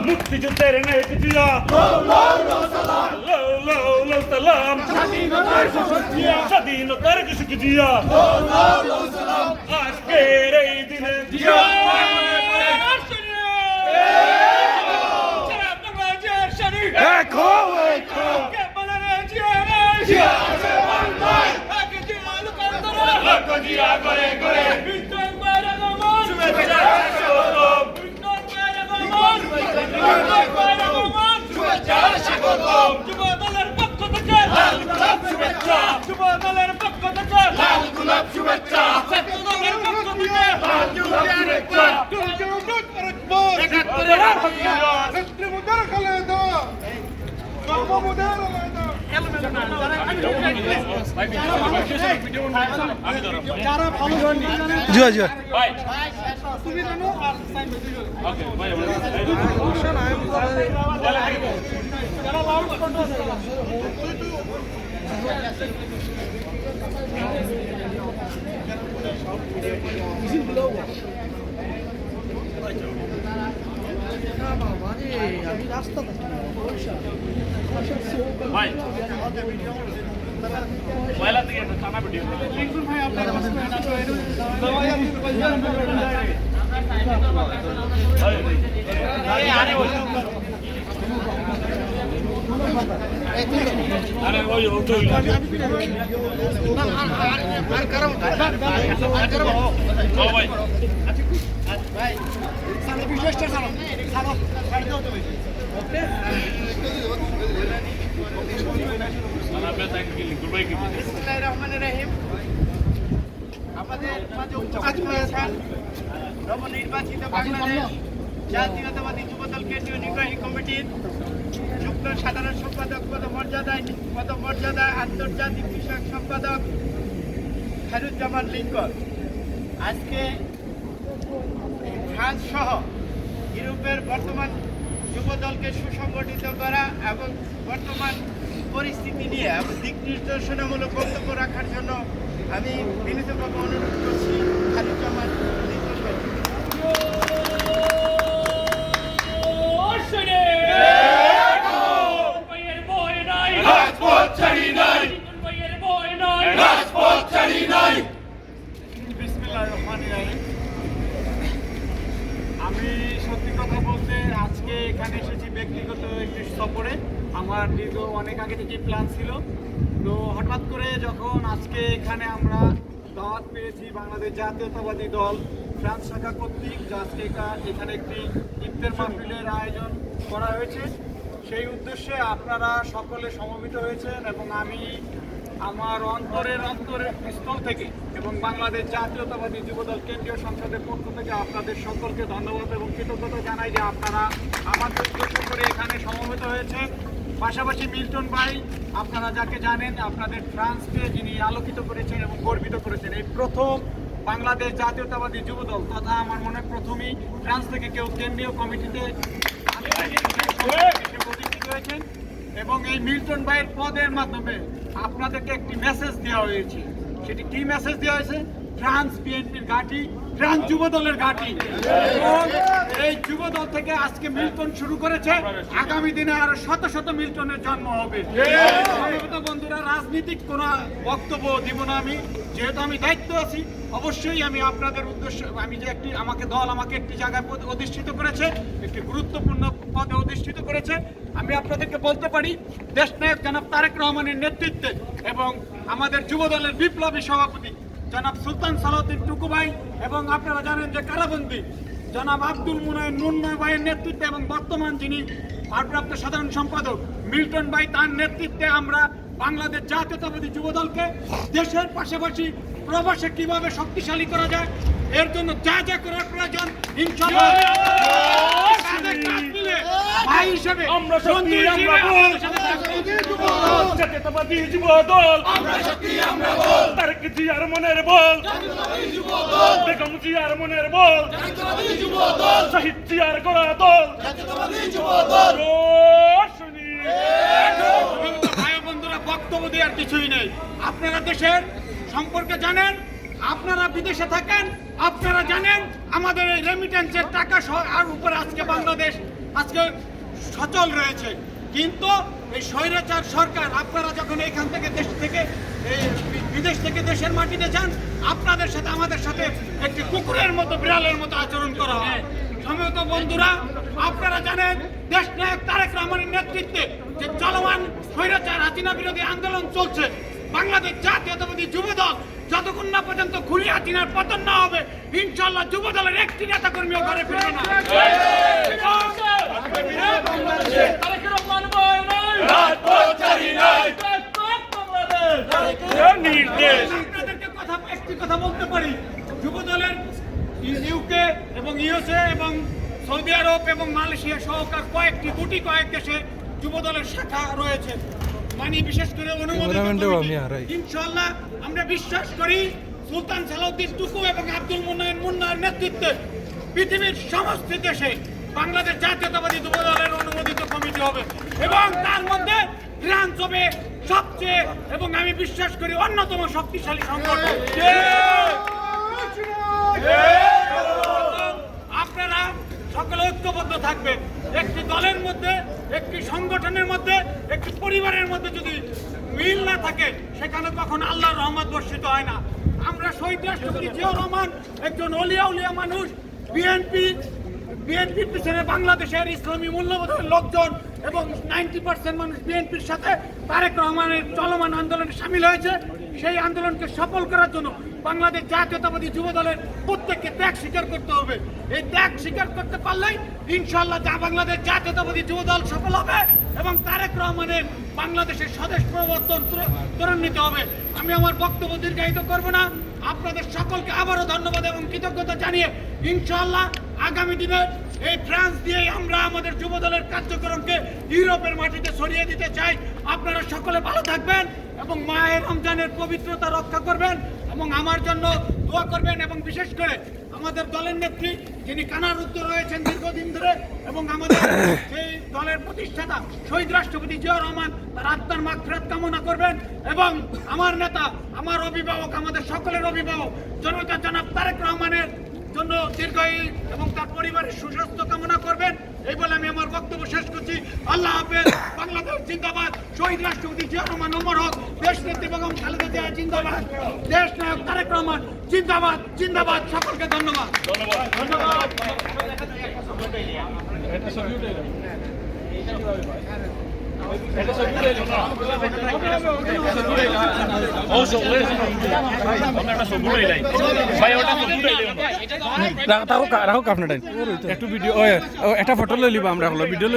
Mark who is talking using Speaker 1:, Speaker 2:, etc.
Speaker 1: মুক্তিযুদ্ধের নেক জিয়া সালাম স্বাধীনতার কৃষক জিয়া আজকের এই দিনে জিয়া যুবদলের পক্ষ থেকে যুবদলের পক্ষ থেকে লাল গোলাপ শুভেচ্ছা ছাত্রদলের পক্ষ থেকে লাল গোলাপ শুভেচ্ছা
Speaker 2: জুয়া জুয়া
Speaker 3: আমি রাস্তা
Speaker 1: পয়লা থেকে থানা ভিডিও ভাই আপনার আরে ওই ওটো আর কারো ও ভাই ভাই সামনে বিশেষটা সামনে সামনে ছাড় দাও তুমি ওকে আমাদের নবনির্বাচিত বাংলাদেশ জাতীয়তাবাদী যুবদল কেন্দ্রীয় নির্বাহী কমিটির যুগ্ম সাধারণ সম্পাদক পদমর্যাদায় আন্তর্জাতিক বিষয়ক সম্পাদক খায়রুজ্জামান লিঙ্কন আজকে ফ্রান্স সহ ইউরোপের বর্তমান যুবদলকে সুসংগঠিত করা এবং বর্তমান পরিস্থিতি নিয়ে দিক নির্দেশনামূলক বক্তব্য রাখার জন্য আমি বিনীতভাবে অনুরোধ করছি খায়রুজ্জামান লিঙ্কনকে।
Speaker 4: আমি সত্যি কথা বলতে আজকে এখানে এসেছি ব্যক্তিগত একটি সফরে। আমার দীর্ঘ অনেক আগে থেকে প্ল্যান ছিল, তো হঠাৎ করে যখন আজকে এখানে আমরা দাওয়াত পেয়েছি বাংলাদেশ জাতীয়তাবাদী দল ফ্রান্স শাখা কর্তৃক, আজকে এখানে একটি ইফতার মাহফিলের আয়োজন করা হয়েছে, সেই উদ্দেশ্যে আপনারা সকলে সমবেত হয়েছেন এবং আমি আমার অন্তরের স্থল থেকে এবং বাংলাদেশ জাতীয়তাবাদী যুবদল কেন্দ্রীয় সংসদের পক্ষ থেকে আপনাদের সকলকে ধন্যবাদ এবং কৃতজ্ঞতা জানাই যে আপনারা আমাদের উদ্দেশ্য করে এখানে সমবেত হয়েছে। পাশাপাশি মিল্টন ভাই, আপনারা যাকে জানেন, আপনাদের ফ্রান্সকে যিনি আলোকিত করেছেন এবং গর্বিত করেছেন, এই প্রথম বাংলাদেশ জাতীয়তাবাদী যুবদল তথা আমার মনে প্রথমেই ফ্রান্স থেকে কেউ কেন্দ্রীয় কমিটিতে প্রতিষ্ঠিত হয়েছেন এবং এই মিল্টন ভাইয়ের পদের মাধ্যমে আপনাদেরকে একটি মেসেজ দেওয়া হয়েছে। সেটি কি মেসেজ দেওয়া হয়েছে? ফ্রান্স বিএনপির ঘাঁটি, ফ্রান্স যুবদলের ঘাঁটি, এবং এই যুবদল থেকে আজকে মিল্টন শুরু করেছে, আগামী দিনে আরো শত শত মিল্টনের জন্ম হবে। বন্ধুরা, রাজনীতিক কোনো বক্তব্য দিব না আমি, যেহেতু আমি দায়িত্ব আছি। অবশ্যই আমি আপনাদের উদ্দেশ্য, আমি যে আমাকে একটি জায়গায় অধিষ্ঠিত করেছে, একটি গুরুত্বপূর্ণ পদে অধিষ্ঠিত করেছে, আমি আপনাদেরকে বলতে পারি দেশনায়ক জনাব তারেক রহমানের নেতৃত্বে এবং আমাদের যুবদলের বিপ্লবী সভাপতি জনাব সুলতান সালাউদ্দিন টুকু ভাই এবং আপনারা জানেন যে কারাবন্দী জনাব আব্দুল মুনায়েম নুন্নয় ভাইয়ের নেতৃত্বে এবং বর্তমান যিনি ভারপ্রাপ্ত সাধারণ সম্পাদক মিল্টন ভাই, তার নেতৃত্বে আমরা বাংলাদেশ জাতীয়তাবাদী যুবদলকে দেশের পাশাপাশি প্রবাসে কিভাবে শক্তিশালী করা যায় এর জন্য যা যা করার প্রয়োজন ইনশাআল্লাহ ভাই হিসেবে আমরা শক্তি, আমরা বল, জাতীয়তাবাদী যুবদল আমরা শক্তি, আমরা বল, তারেক জিয়ার মনের বল, জাতীয়তাবাদী যুবদল, বেগম জিয়ার মনের বল, জাতীয়তাবাদী যুবদল, শহীদ জিয়ার গড়া দল, জাতীয়তাবাদী যুবদল। ভাই বন্ধুরা, বক্তব্য দেওয়ার কিছুই নেই। আপনারা দেশের সম্পর্কে জানেন, আপনারা বিদেশে থাকেন, আপনারা জানেন আমাদের এই রেমিটেন্সের টাকা আর উপরে আজকে বাংলাদেশ আজকে সচল রয়েছে। কিন্তু এই স্বৈরাচার সরকার, আপনারা যখন এইখান থেকে বিদেশ থেকে দেশের মাটিতে যান, আপনাদের সাথে আমাদের সাথে একটি কুকুরের মতো বিড়ালের মতো আচরণ করা হয়। সম্মানিত বন্ধুরা, আপনারা জানেন দেশ নায়ক তারেক রহমানের নেতৃত্বে যে চলমান স্বৈরাচার হাসিনা বিরোধী আন্দোলন চলছে, বাংলাদেশ জাতীয়তাবাদী যুবদল যতক্ষণ না পর্যন্ত খুলি হাসিনার পতন না হবে, ইনশাআল্লাহ যুবদলের একটি নেতা কর্মীও ঘরে ফিরবে না। আপনাদেরকে একটি কথা বলতে পারি, যুবদলের ইউকে এবং ইউএসএ এবং সৌদি আরব এবং মালয়েশিয়া সহকার কয়েক দেশে যুবদলের শাখা রয়েছে। মানে বিশেষ করে অনুমোদিত ইনশাআল্লাহ আমরা বিশ্বাস করি সুলতান সালাউদ্দিন টুকু এবং আব্দুল মুন্নার নেতৃত্বে পৃথিবীর সমস্ত দেশে বাংলাদেশ জাতীয়তাবাদী যুবদলের অনুমোদিত কমিটি হবে এবং তার মধ্যে ফ্রান্স হবে সবচেয়ে এবং আমি বিশ্বাস করি অন্যতম শক্তিশালী সংগঠন। আপনারা সকলে ঐক্যবদ্ধ থাকবেন। একটি দলের মধ্যে, একটি সংগঠনের মধ্যে, একটি পরিবারের মধ্যে যদি মিল না থাকে, সেখানে কখন আল্লাহর রহমত বর্ষিত হয় না। আমরা শহীদ রাষ্ট্রপতি জিয়াউর রহমান একজন অলিয়া মানুষ। বিএনপির পিছনে বাংলাদেশের ইসলামী মূল্যবোধের লোকজন এবং 90% মানুষ বিএনপির সাথে তারেক রহমানের চলমান আন্দোলনে সামিল হয়েছে। সেই আন্দোলনকে সফল করার জন্য বাংলাদেশ জাতীয়তাবাদী যুবদলের প্রত্যেককে ত্যাগ স্বীকার করতে হবে। এই ত্যাগ স্বীকার করতে পারলেই ইনশাআল্লাহ বাংলাদেশ জাতীয়তাবাদী যুবদল সফল হবে এবং তারেক রহমানের বাংলাদেশের স্বদেশ প্রবর্তন ত্বরান্বিত হবে। আমি আমার বক্তব্য দীর্ঘায়িত করব না। আপনাদের সকলকে আবারও ধন্যবাদ এবং কৃতজ্ঞতা জানিয়ে ইনশাআল্লাহ আগামী দিনে এই ফ্রান্স দিয়ে আমরা আমাদের যুবদলের কার্যক্রমকে ইউরোপের মাটিতে ছড়িয়ে দিতে চাই। আপনারা সকলে ভালো থাকবেন এবং মাহে রমজানের পবিত্রতা রক্ষা করবেন এবং আমার জন্য দোয়া করবেন এবং বিশেষ করে আমাদের দলের নেত্রী যিনি কারারুদ্ধ রয়েছেন দীর্ঘদিন ধরে এবং আমাদের সেই দলের প্রতিষ্ঠাতা শহীদ রাষ্ট্রপতি জিয়াউর রহমান তার আত্মার মাগফিরাত কামনা করবেন এবং আমার নেতা, আমার অভিভাবক, আমাদের সকলের অভিভাবক জনাব তারেক রহমানের জন্য দীর্ঘায়ু এবং তার পরিবারের সুস্বাস্থ্য কামনা করবেন। এই বলে আমি আমার বক্তব্য শেষ করছি। আল্লাহ হাফেজ। বাংলাদেশ জিন্দাবাদ। শহীদ রাষ্ট্রপতি জিয়াউর রহমান ওমর হক, দেশ নেত্রী বেগম খালেদা জিয়া জিন্দাবাদ, দেশ নায়ক তারেক রহমান জিন্দাবাদ জিন্দাবাদ। সকলকে ধন্যবাদ।
Speaker 2: রাখো আপনার একটু ভিডিও একটা ফটো লই লিবা আমরা ভিডিও